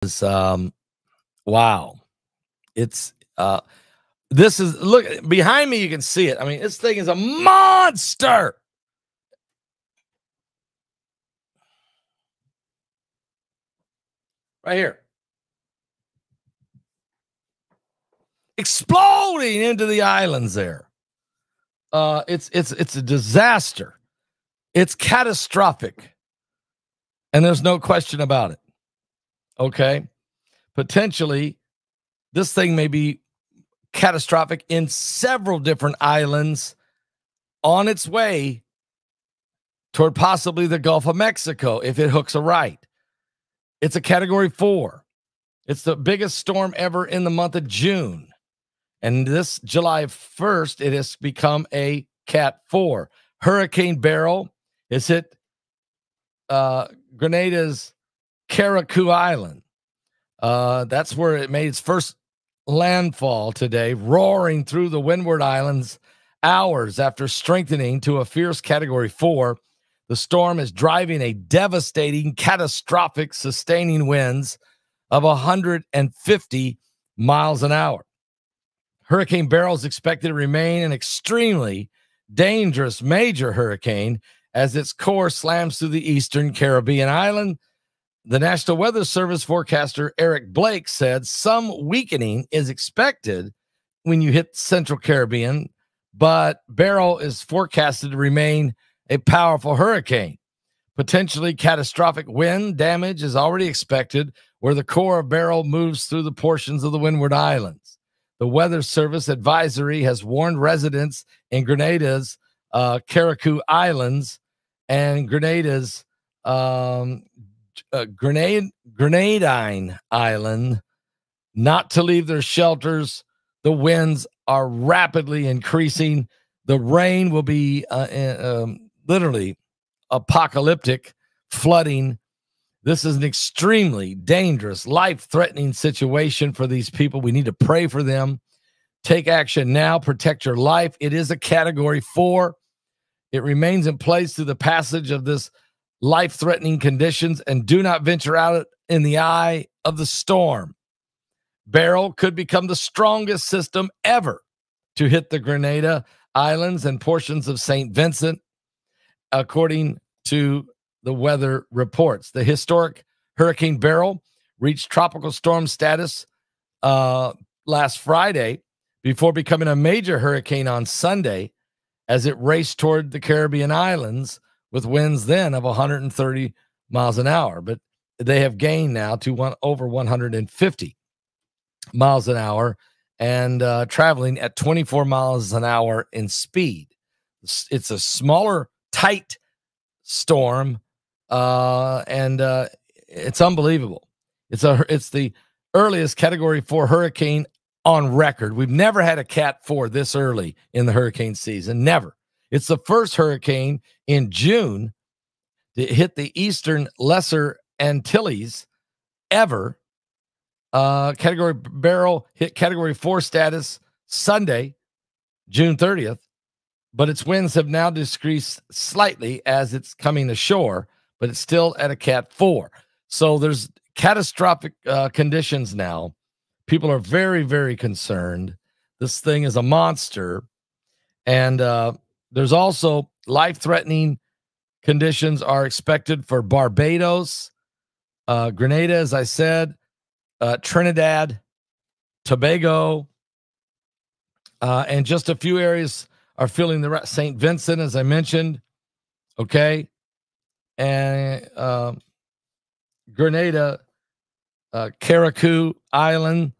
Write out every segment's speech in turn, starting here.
is wow. It's this is look behind me, you can see it. I mean, this thing is a monster. Right here. Exploding into the islands there. It's a disaster. It's catastrophic. And there's no question about it. Okay? Potentially, this thing may be catastrophic in several different islands on its way toward possibly the Gulf of Mexico if it hooks a right. It's a Category 4. It's the biggest storm ever in the month of June. And this July 1st, it has become a Cat 4. Hurricane Beryl has hit Grenada's Carriacou Island. That's where it made its first landfall today, roaring through the Windward Islands hours after strengthening to a fierce Category 4. The storm is driving a devastating, catastrophic, sustaining winds of 150 miles an hour. Hurricane Beryl is expected to remain an extremely dangerous major hurricane as its core slams through the eastern Caribbean island. The National Weather Service forecaster Eric Blake said some weakening is expected when you hit Central Caribbean, but Beryl is forecasted to remain a powerful hurricane. Potentially catastrophic wind damage is already expected where the core of Beryl moves through the portions of the Windward Islands. The Weather Service advisory has warned residents in Grenada's Carriacou Islands and Grenada's Grenadine Island not to leave their shelters. The winds are rapidly increasing. The rain will be literally apocalyptic, flooding. This is an extremely dangerous, life-threatening situation for these people. We need to pray for them. Take action now. Protect your life. It is a Category 4. It remains in place through the passage of this life-threatening conditions, and do not venture out in the eye of the storm. Beryl could become the strongest system ever to hit the Grenada Islands and portions of St. Vincent, according to the weather reports. The historic Hurricane Beryl reached tropical storm status last Friday before becoming a major hurricane on Sunday as it raced toward the Caribbean islands with winds then of 130 miles an hour. But they have gained now to over 150 miles an hour and traveling at 24 miles an hour in speed. It's a smaller, tight storm, and it's unbelievable. It's the earliest Category 4 hurricane on record. We've never had a Cat 4 this early in the hurricane season. Never. It's the first hurricane in June to hit the eastern Lesser Antilles ever. Category Beryl hit Category 4 status Sunday, June 30th, but its winds have now decreased slightly as it's coming ashore, but it's still at a Cat 4. So there's catastrophic conditions now. People are very, very concerned. This thing is a monster. And there's also life-threatening conditions are expected for Barbados, Grenada, as I said, Trinidad, Tobago, and just a few areas are feeling the St. Vincent, as I mentioned. Okay. And Grenada, Carriacou Island.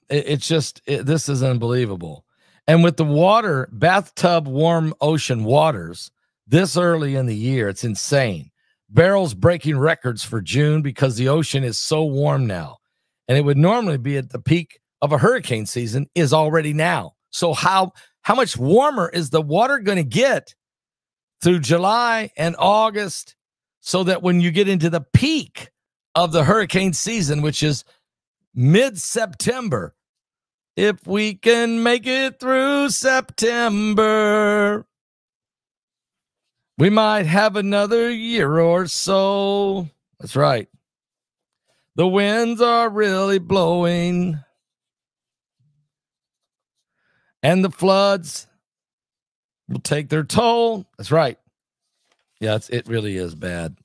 This is unbelievable. And with the water, bathtub warm ocean waters this early in the year, it's insane. Beryl's breaking records for June because the ocean is so warm now. And it would normally be at the peak of a hurricane season is already now. So how much warmer is the water going to get through July and August so that when you get into the peak of the hurricane season, which is mid-September, if we can make it through September, we might have another year or so. That's right. The winds are really blowing. And the floods will take their toll. That's right. Yeah, it really is bad.